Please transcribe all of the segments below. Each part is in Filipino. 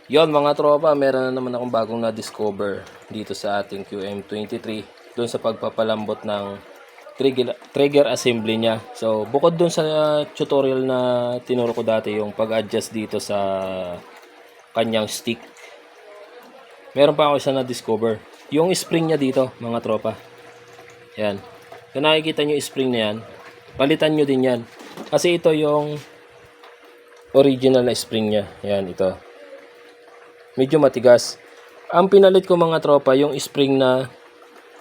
Yon mga tropa, meron na naman akong bagong na-discover dito sa ating QM23 doon sa pagpapalambot ng trigger assembly niya. So, bukod doon sa tutorial na tinuro ko dati yung pag-adjust dito sa kanyang stick, meron pa ako isa na-discover. Yung spring niya dito, mga tropa. Yan. Kung nakikita nyo yung spring na yan, palitan nyo din yan. Kasi ito yung original na spring niya. Yan, ito. Medyo matigas. Ang pinalit ko mga tropa, yung spring na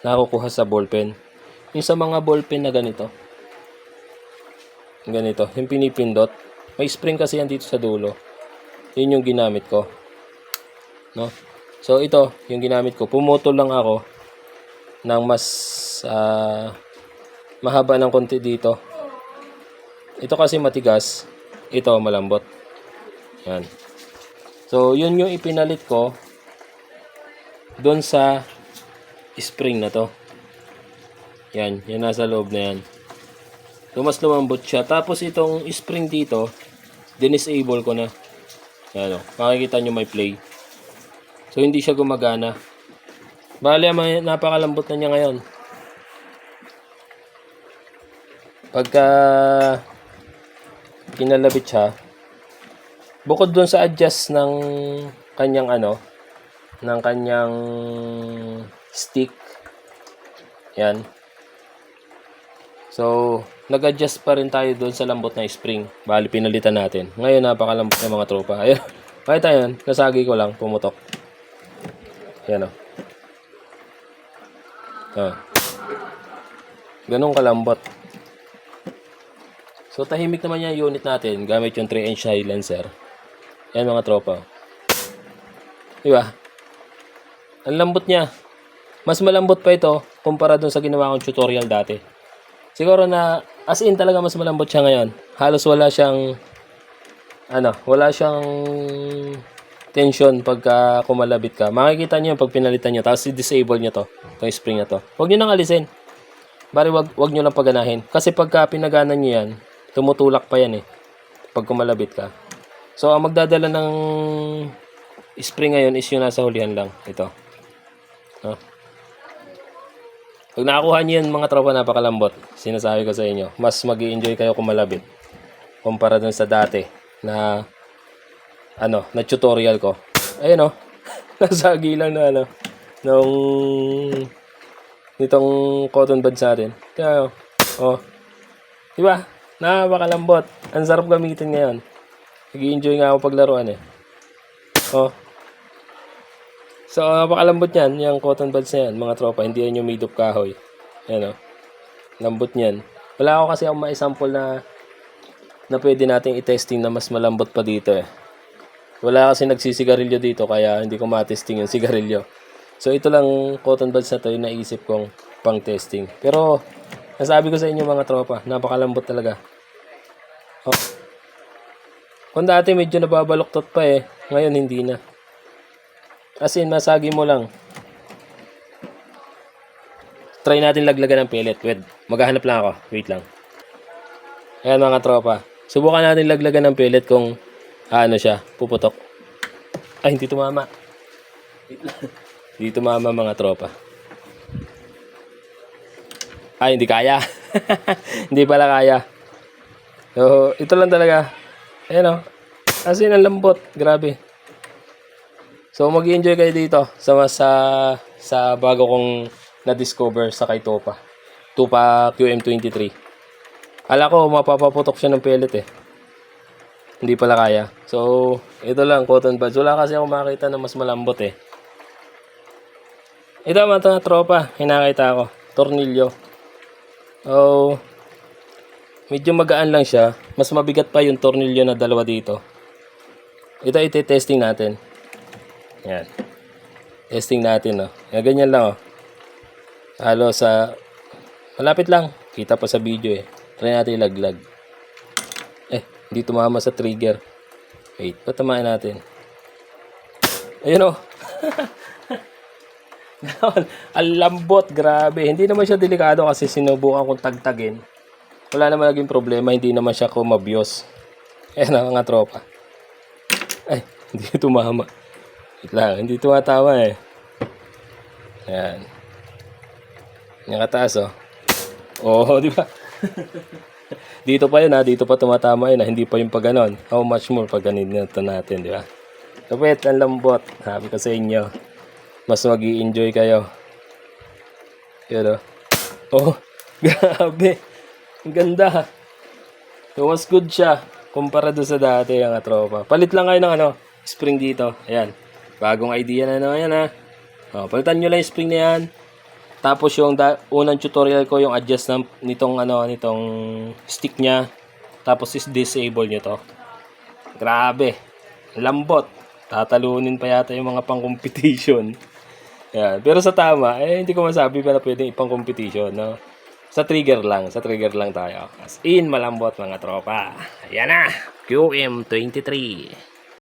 nakukuha sa ballpen. Yung sa mga ballpen na ganito. Ganito, yung pinipindot. May spring kasi yan dito sa dulo. Yun yung ginamit ko. No? So ito, yung ginamit ko. Pumutol lang ako ng mas mahaba ng konti dito. Ito kasi matigas. Ito malambot. Yan. So, yun yung ipinalit ko doon sa spring na to. Yan, yan nasa loob na yan. So, mas lumambot siya. Tapos, itong spring dito, dinisable ko na. Yan o. Makikita nyo may play. So, hindi siya gumagana. Bale, napakalambot na niya ngayon. Pagka kinalabit siya, bukod dun sa adjust ng kanyang ng kanyang stick. Yan. So, nag-adjust pa rin tayo dun sa lambot na spring. Bali, pinalitan natin. Ngayon, napakalambot ng mga tropa. Ayun. Pakita yan. Nasagi ko lang. Pumutok. Yan o. Ganun kalambot. So, tahimik naman yung unit natin gamit yung 3-inch silencer. Yan mga tropa. Diba? Ang lambot niya. Mas malambot pa ito kumpara dun sa ginawa kong tutorial dati. Siguro na as in talaga mas malambot siya ngayon. Halos wala siyang wala siyang tension pagka kumalabit ka. Makikita niyo pag pinalitan niyo tapos i-disable niyo to, itong spring na to. Huwag niyo nang alisin. Bari wag niyo lang paganahin kasi pagka pinagana niyo yan, tumutulak pa yan pag kumalabit ka. So, ang magdadala ng spring ngayon is yung nasa hulihan lang. Ito. No? Pag nakakuha niyo yan, mga tropa, napakalambot. Sinasabi ko sa inyo. Mas mag-i-enjoy kayo kumalabit. Kumpara dun sa dati na na tutorial ko. Ayun nasagi lang na nitong cotton buds natin. Kaya, diba? Napakalambot. Ang sarap gamitin ngayon. Nag-i-enjoy nga ako paglaruan So, napakalambot yan. Yung cotton buds na yan, mga tropa. Hindi yan yung made of kahoy. Yan lambot niyan. Wala ako kasi akong ma-sample na pwede nating i-testing na mas malambot pa dito Wala kasi nagsisigarilyo dito, kaya hindi ko ma-testing yung sigarilyo. So, ito lang cotton buds na to yung naisip kong pang-testing. Pero, nasabi ko sa inyo mga tropa, napakalambot talaga. Kung dati medyo nababaluktot pa ngayon hindi na. As in, masagi mo lang. Try natin laglagan ng pellet. Wait, maghahanap lang ako. Wait lang. Ayan mga tropa. Subukan natin laglagan ng pellet kung siya, puputok. Ay, hindi tumama. Hindi tumama mga tropa. Ay, hindi kaya. Hindi pala kaya. So, ito lang talaga. Ayan as in, ang lambot. Grabe. So, mag-enjoy kayo dito sa bago kong na-discover sa kay Tupa QM23. Akala ko mapapaputok siya ng pellet Hindi pala kaya. So, ito lang, cotton buds. Wala kasi ako makita na mas malambot Ito mga tropa, hinakita ko. Tornilyo. So, medyo magaan lang siya. Mas mabigat pa yung tornilyo na dalawa dito. Ito iti-testing natin. Yan. Testing natin Yan, ganyan lang Halo sa malapit lang. Kita pa sa video Try natin ilaglag. Hindi tumama sa trigger. Wait, patamaan natin. Ayun Ang lambot, grabe. Hindi naman siya delikado kasi sinubukan kong tagtagin. Wala naman naging problema, hindi naman siya kumabyos. Ayan mga tropa. Ay, hindi tumama. Wait lang, hindi tumatama eh. Ayan. Nakataas oh. Oo, di ba? Dito pa yun ha, dito pa tumatama yun ha. Hindi pa yung pag ganon. How much more pag ganito natin, di ba? Kapit, ang lambot. Sabi ko sa inyo, mas mag-i-enjoy kayo. Yun oh. Oh, grabe. Ang ganda. So, was good siya. Kumpara doon sa dati, ang tropa. Palit lang kayo ng spring dito. Ayan. Bagong idea na naman yan ha. Oh, palitan nyo lang yung spring na yan. Tapos yung unang tutorial ko, yung adjust nitong stick niya. Tapos is disable nyo to. Grabe. Lambot. Tatalunin pa yata yung mga pang-competition. Yan. Pero sa tama, hindi ko masabi pa na pwedeng ipang-competition, no? Sa trigger lang tayo. As in, malambot mga tropa. Ayan na, QM23.